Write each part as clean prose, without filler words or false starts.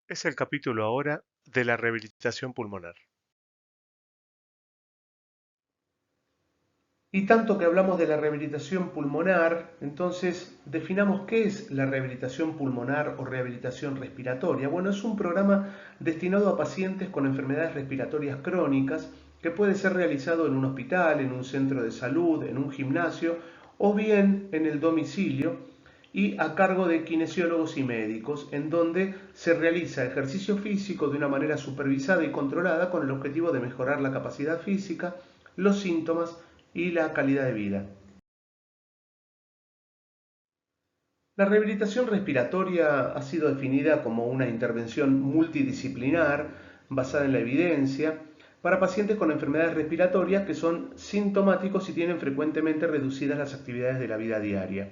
Es el capítulo ahora de la rehabilitación pulmonar. Y tanto que hablamos de la rehabilitación pulmonar, entonces definamos qué es la rehabilitación pulmonar o rehabilitación respiratoria. Bueno, es un programa destinado a pacientes con enfermedades respiratorias crónicas que puede ser realizado en un hospital, en un centro de salud, en un gimnasio o bien en el domicilio y a cargo de kinesiólogos y médicos, en donde se realiza ejercicio físico de una manera supervisada y controlada con el objetivo de mejorar la capacidad física, los síntomas y la calidad de vida. La rehabilitación respiratoria ha sido definida como una intervención multidisciplinar basada en la evidencia para pacientes con enfermedades respiratorias que son sintomáticos y tienen frecuentemente reducidas las actividades de la vida diaria.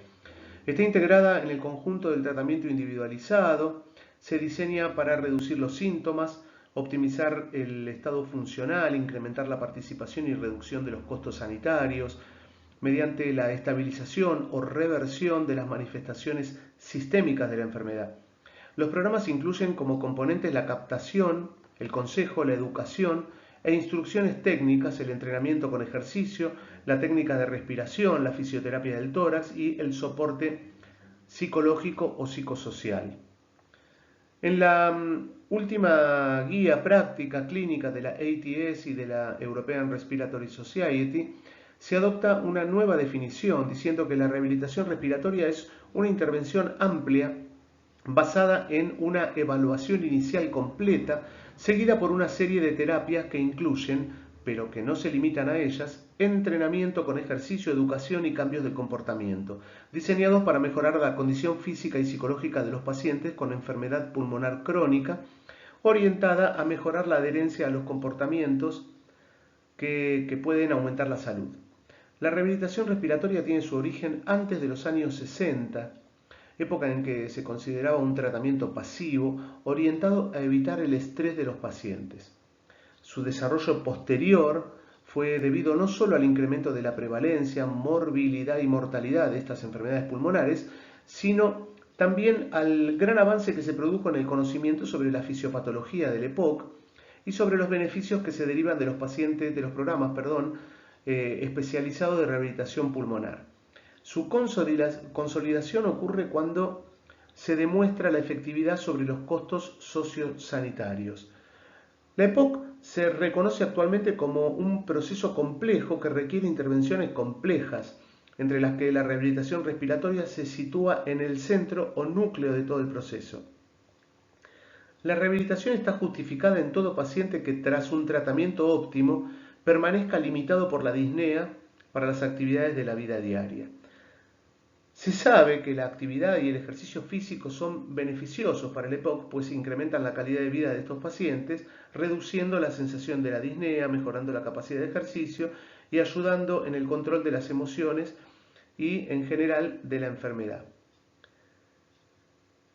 Está integrada en el conjunto del tratamiento individualizado, se diseña para reducir los síntomas, optimizar el estado funcional, incrementar la participación y reducción de los costos sanitarios, mediante la estabilización o reversión de las manifestaciones sistémicas de la enfermedad. Los programas incluyen como componentes la captación, el consejo, la educación e instrucciones técnicas, el entrenamiento con ejercicio, la técnica de respiración, la fisioterapia del tórax y el soporte psicológico o psicosocial. En la última guía práctica clínica de la ATS y de la European Respiratory Society, se adopta una nueva definición diciendo que la rehabilitación respiratoria es una intervención amplia basada en una evaluación inicial completa, seguida por una serie de terapias que incluyen, pero que no se limitan a ellas, entrenamiento con ejercicio, educación y cambios de comportamiento, diseñados para mejorar la condición física y psicológica de los pacientes con enfermedad pulmonar crónica, orientada a mejorar la adherencia a los comportamientos que pueden aumentar la salud. La rehabilitación respiratoria tiene su origen antes de los años 60, época en que se consideraba un tratamiento pasivo orientado a evitar el estrés de los pacientes. Su desarrollo posterior fue debido no solo al incremento de la prevalencia, morbilidad y mortalidad de estas enfermedades pulmonares, sino también al gran avance que se produjo en el conocimiento sobre la fisiopatología del EPOC y sobre los beneficios que se derivan de los pacientes, de los programas, especializados de rehabilitación pulmonar. Su consolidación ocurre cuando se demuestra la efectividad sobre los costos sociosanitarios. La EPOC se reconoce actualmente como un proceso complejo que requiere intervenciones complejas, entre las que la rehabilitación respiratoria se sitúa en el centro o núcleo de todo el proceso. La rehabilitación está justificada en todo paciente que tras un tratamiento óptimo permanezca limitado por la disnea para las actividades de la vida diaria. Se sabe que la actividad y el ejercicio físico son beneficiosos para el EPOC, pues incrementan la calidad de vida de estos pacientes, reduciendo la sensación de la disnea, mejorando la capacidad de ejercicio y ayudando en el control de las emociones y en general de la enfermedad.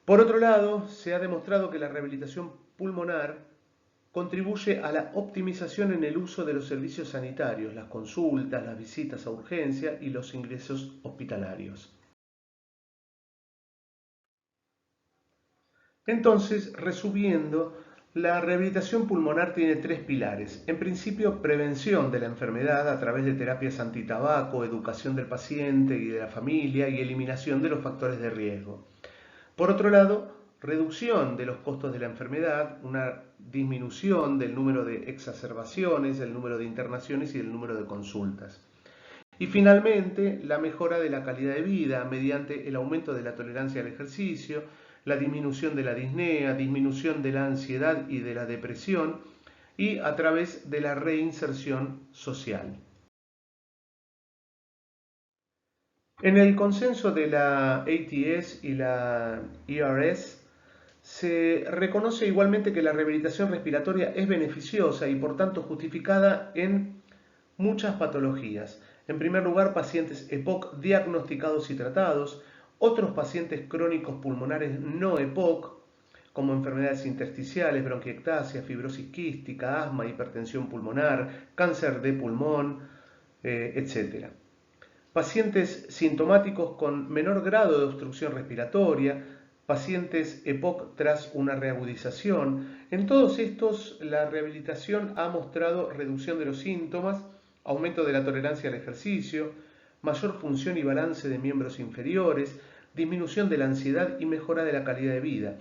Por otro lado, se ha demostrado que la rehabilitación pulmonar contribuye a la optimización en el uso de los servicios sanitarios, las consultas, las visitas a urgencia y los ingresos hospitalarios. Entonces, resumiendo, la rehabilitación pulmonar tiene tres pilares. En principio, prevención de la enfermedad a través de terapias antitabaco, educación del paciente y de la familia y eliminación de los factores de riesgo. Por otro lado, reducción de los costos de la enfermedad, una disminución del número de exacerbaciones, el número de internaciones y el número de consultas. Y finalmente, la mejora de la calidad de vida mediante el aumento de la tolerancia al ejercicio, la disminución de la disnea, disminución de la ansiedad y de la depresión y a través de la reinserción social. En el consenso de la ATS y la ERS se reconoce igualmente que la rehabilitación respiratoria es beneficiosa y por tanto justificada en muchas patologías. En primer lugar, pacientes EPOC diagnosticados y tratados, otros pacientes crónicos pulmonares no EPOC, como enfermedades intersticiales, bronquiectasia, fibrosis quística, asma, hipertensión pulmonar, cáncer de pulmón, etc. Pacientes sintomáticos con menor grado de obstrucción respiratoria, pacientes EPOC tras una reagudización. En todos estos, la rehabilitación ha mostrado reducción de los síntomas, aumento de la tolerancia al ejercicio, mayor función y balance de miembros inferiores, disminución de la ansiedad y mejora de la calidad de vida.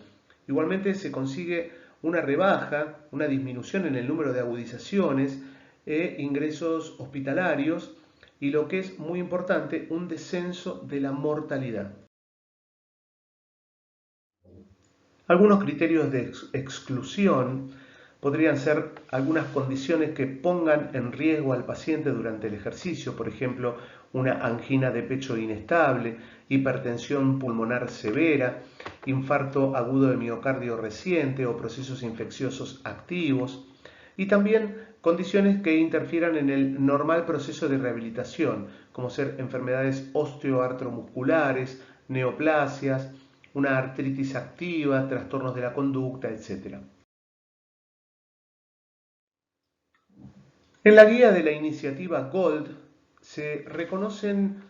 Igualmente se consigue una rebaja, una disminución en el número de agudizaciones e ingresos hospitalarios y, lo que es muy importante, un descenso de la mortalidad. Algunos criterios de exclusión podrían ser algunas condiciones que pongan en riesgo al paciente durante el ejercicio, por ejemplo, una angina de pecho inestable, hipertensión pulmonar severa, infarto agudo de miocardio reciente o procesos infecciosos activos, y también condiciones que interfieran en el normal proceso de rehabilitación, como ser enfermedades osteoartromusculares, neoplasias, una artritis activa, trastornos de la conducta, etc. En la guía de la iniciativa GOLD se reconocen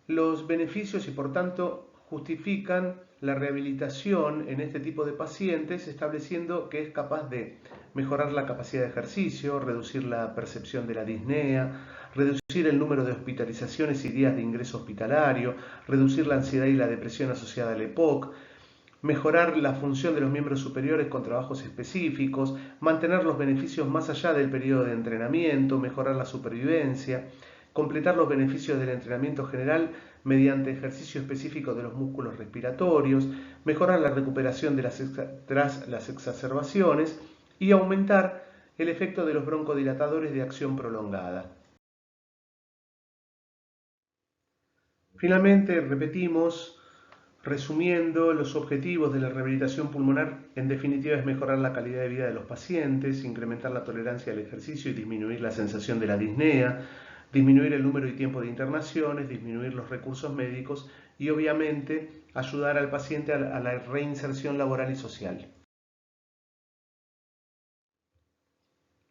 los beneficios y, por tanto, justifican la rehabilitación en este tipo de pacientes, estableciendo que es capaz de mejorar la capacidad de ejercicio, reducir la percepción de la disnea, reducir el número de hospitalizaciones y días de ingreso hospitalario, reducir la ansiedad y la depresión asociada al EPOC, mejorar la función de los miembros superiores con trabajos específicos, mantener los beneficios más allá del periodo de entrenamiento, mejorar la supervivencia, completar los beneficios del entrenamiento general mediante ejercicio específico de los músculos respiratorios, mejorar la recuperación tras las exacerbaciones y aumentar el efecto de los broncodilatadores de acción prolongada. Finalmente, repetimos, resumiendo, los objetivos de la rehabilitación pulmonar en definitiva es mejorar la calidad de vida de los pacientes, incrementar la tolerancia al ejercicio y disminuir la sensación de la disnea, disminuir el número y tiempo de internaciones, disminuir los recursos médicos y, obviamente, ayudar al paciente a la reinserción laboral y social.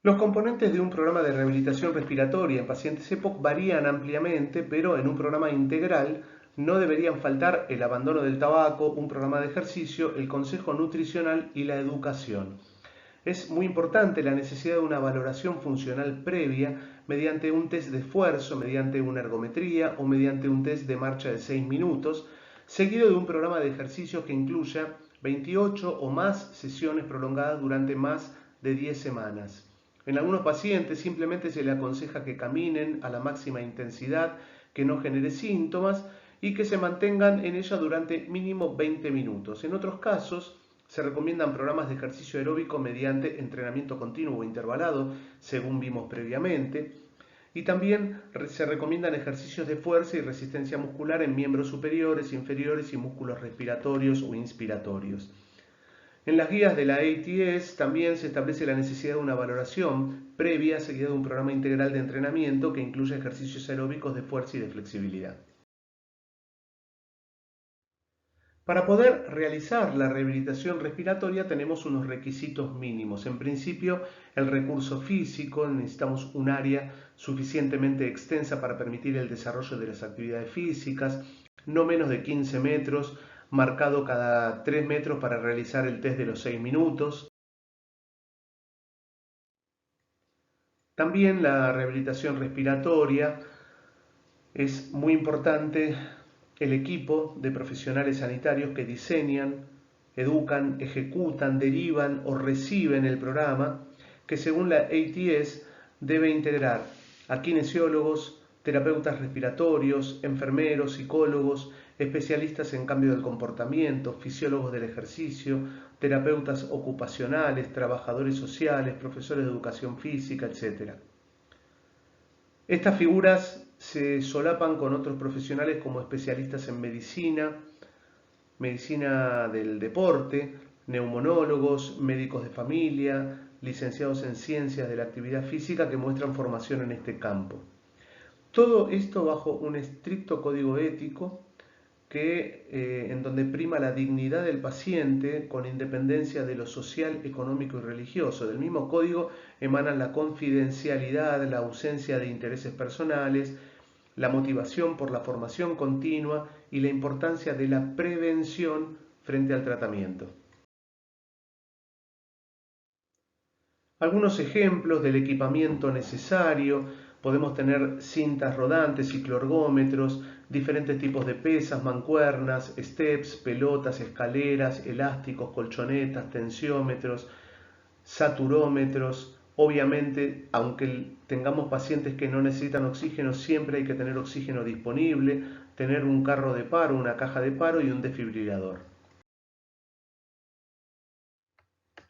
Los componentes de un programa de rehabilitación respiratoria en pacientes EPOC varían ampliamente, pero en un programa integral no deberían faltar el abandono del tabaco, un programa de ejercicio, el consejo nutricional y la educación. Es muy importante la necesidad de una valoración funcional previa mediante un test de esfuerzo, mediante una ergometría o mediante un test de marcha de 6 minutos, seguido de un programa de ejercicios que incluya 28 o más sesiones prolongadas durante más de 10 semanas. En algunos pacientes simplemente se le aconseja que caminen a la máxima intensidad, que no genere síntomas y que se mantengan en ella durante mínimo 20 minutos. En otros casos, se recomiendan programas de ejercicio aeróbico mediante entrenamiento continuo o intervalado, según vimos previamente. Y también se recomiendan ejercicios de fuerza y resistencia muscular en miembros superiores, inferiores y músculos respiratorios o inspiratorios. En las guías de la ATS también se establece la necesidad de una valoración previa seguida de un programa integral de entrenamiento que incluya ejercicios aeróbicos de fuerza y de flexibilidad. Para poder realizar la rehabilitación respiratoria tenemos unos requisitos mínimos. En principio, el recurso físico, necesitamos un área suficientemente extensa para permitir el desarrollo de las actividades físicas, no menos de 15 metros, marcado cada 3 metros para realizar el test de los 6 minutos. También la rehabilitación respiratoria es muy importante. El equipo de profesionales sanitarios que diseñan, educan, ejecutan, derivan o reciben el programa, que según la ATS debe integrar a kinesiólogos, terapeutas respiratorios, enfermeros, psicólogos, especialistas en cambio del comportamiento, fisiólogos del ejercicio, terapeutas ocupacionales, trabajadores sociales, profesores de educación física, etc. Estas figuras se solapan con otros profesionales como especialistas en medicina, medicina del deporte, neumonólogos, médicos de familia, licenciados en ciencias de la actividad física que muestran formación en este campo. Todo esto bajo un estricto código ético en donde prima la dignidad del paciente con independencia de lo social, económico y religioso. Del mismo código emanan la confidencialidad, la ausencia de intereses personales, la motivación por la formación continua y la importancia de la prevención frente al tratamiento. Algunos ejemplos del equipamiento necesario: podemos tener cintas rodantes, cicloergómetros, diferentes tipos de pesas, mancuernas, steps, pelotas, escaleras, elásticos, colchonetas, tensiómetros, saturómetros. Obviamente, aunque tengamos pacientes que no necesitan oxígeno, siempre hay que tener oxígeno disponible, tener un carro de paro, una caja de paro y un desfibrilador.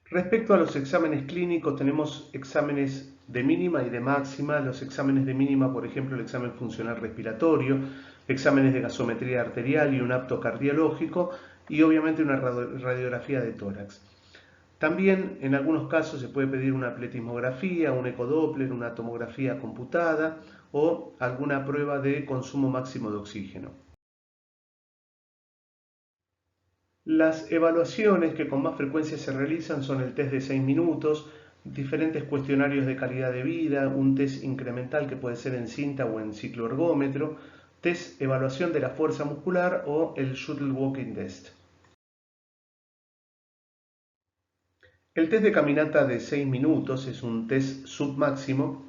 Respecto a los exámenes clínicos, tenemos exámenes de mínima y de máxima. Los exámenes de mínima, por ejemplo, el examen funcional respiratorio, exámenes de gasometría arterial y un apto cardiológico, y obviamente una radiografía de tórax. También en algunos casos se puede pedir una pletismografía, un ecodoppler, una tomografía computada o alguna prueba de consumo máximo de oxígeno. Las evaluaciones que con más frecuencia se realizan son el test de 6 minutos, diferentes cuestionarios de calidad de vida, un test incremental que puede ser en cinta o en cicloergómetro, test evaluación de la fuerza muscular o el shuttle walking test. El test de caminata de 6 minutos es un test submáximo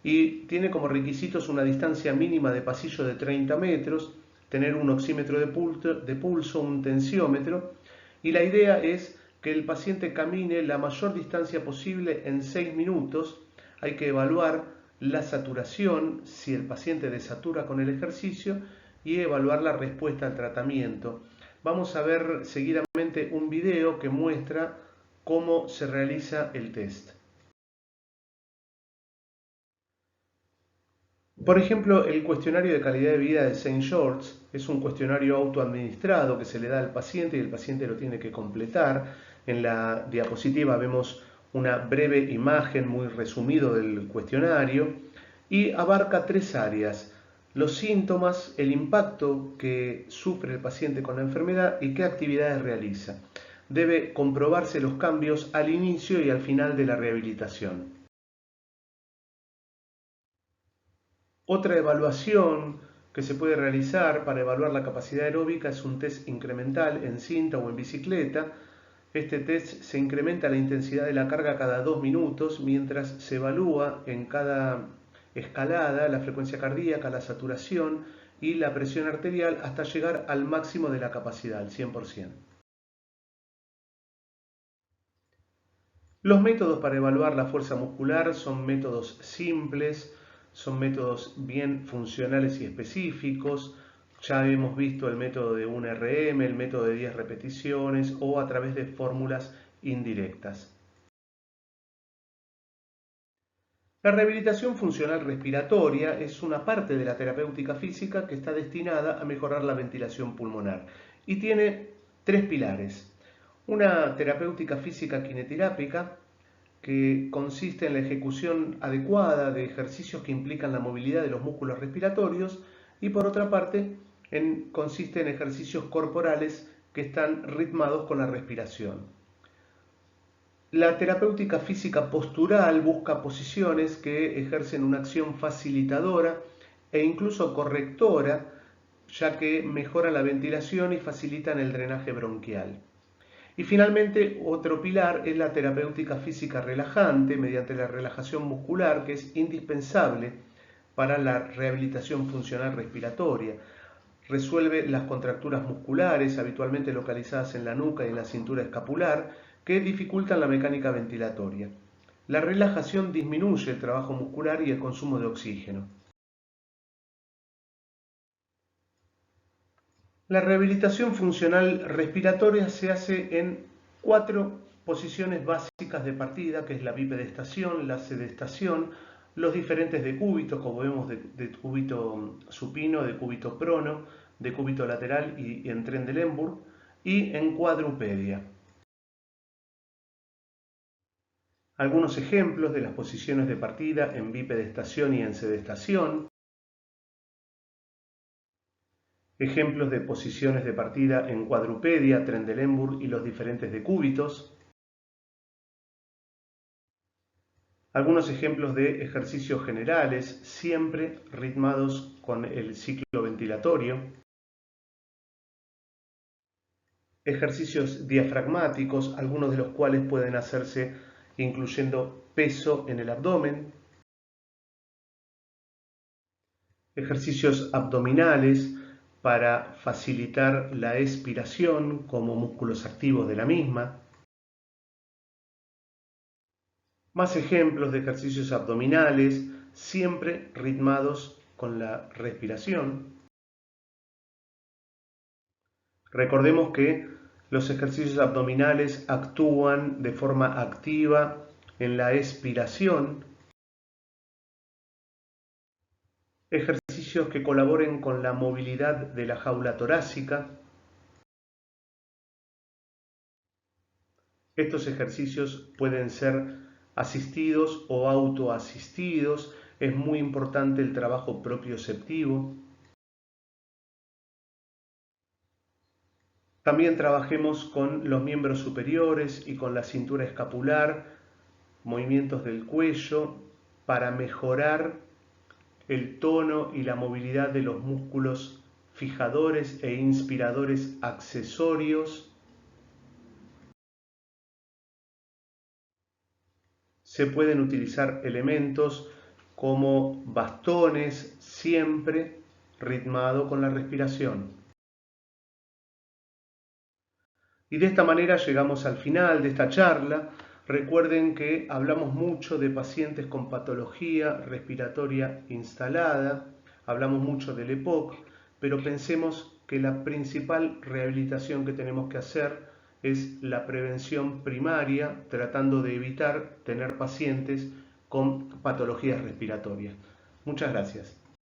y tiene como requisitos una distancia mínima de pasillo de 30 metros, tener un oxímetro de pulso, un tensiómetro, y la idea es que el paciente camine la mayor distancia posible en 6 minutos. Hay que evaluar la saturación, si el paciente desatura con el ejercicio, y evaluar la respuesta al tratamiento. Vamos a ver seguidamente un video que muestra cómo se realiza el test. Por ejemplo, el cuestionario de calidad de vida de St. George es un cuestionario autoadministrado que se le da al paciente y el paciente lo tiene que completar. En la diapositiva vemos una breve imagen muy resumido del cuestionario y abarca 3 áreas: los síntomas, el impacto que sufre el paciente con la enfermedad y qué actividades realiza. Debe comprobarse los cambios al inicio y al final de la rehabilitación. Otra evaluación que se puede realizar para evaluar la capacidad aeróbica es un test incremental en cinta o en bicicleta. Este test se incrementa la intensidad de la carga cada 2 minutos mientras se evalúa en cada escalada la frecuencia cardíaca, la saturación y la presión arterial hasta llegar al máximo de la capacidad, al 100%. Los métodos para evaluar la fuerza muscular son métodos simples, son métodos bien funcionales y específicos. Ya hemos visto el método de 1RM, el método de 10 repeticiones o a través de fórmulas indirectas. La rehabilitación funcional respiratoria es una parte de la terapéutica física que está destinada a mejorar la ventilación pulmonar y tiene 3 pilares. Una terapéutica física kinetirápica, que consiste en la ejecución adecuada de ejercicios que implican la movilidad de los músculos respiratorios, y por otra parte consiste en ejercicios corporales que están ritmados con la respiración. La terapéutica física postural busca posiciones que ejercen una acción facilitadora e incluso correctora, ya que mejoran la ventilación y facilitan el drenaje bronquial. Y finalmente, otro pilar es la terapéutica física relajante, mediante la relajación muscular, que es indispensable para la rehabilitación funcional respiratoria. Resuelve las contracturas musculares, habitualmente localizadas en la nuca y en la cintura escapular, que dificultan la mecánica ventilatoria. La relajación disminuye el trabajo muscular y el consumo de oxígeno. La rehabilitación funcional respiratoria se hace en 4 posiciones básicas de partida, que es la bipedestación, la sedestación, los diferentes decúbitos, como vemos, de decúbito supino, decúbito prono, decúbito lateral y en Trendelenburg, y en cuadrupedia. Algunos ejemplos de las posiciones de partida en bipedestación y en sedestación. Ejemplos de posiciones de partida en cuadrupedia, Trendelenburg y los diferentes decúbitos. Algunos ejemplos de ejercicios generales, siempre ritmados con el ciclo ventilatorio. ejercicios diafragmáticos, algunos de los cuales pueden hacerse incluyendo peso en el abdomen, ejercicios abdominales para facilitar la expiración como músculos activos de la misma. Más ejemplos de ejercicios abdominales, siempre ritmados con la respiración. Recordemos que los ejercicios abdominales actúan de forma activa en la expiración. Ejercicios que colaboren con la movilidad de la jaula torácica. Estos ejercicios pueden ser asistidos o autoasistidos. Es muy importante el trabajo propioceptivo. También trabajemos con los miembros superiores y con la cintura escapular, movimientos del cuello para mejorar el tono y la movilidad de los músculos fijadores e inspiradores accesorios. Se pueden utilizar elementos como bastones, siempre ritmado con la respiración. Y de esta manera llegamos al final de esta charla. Recuerden que hablamos mucho de pacientes con patología respiratoria instalada, hablamos mucho del EPOC, pero pensemos que la principal rehabilitación que tenemos que hacer es la prevención primaria, tratando de evitar tener pacientes con patologías respiratorias. Muchas gracias.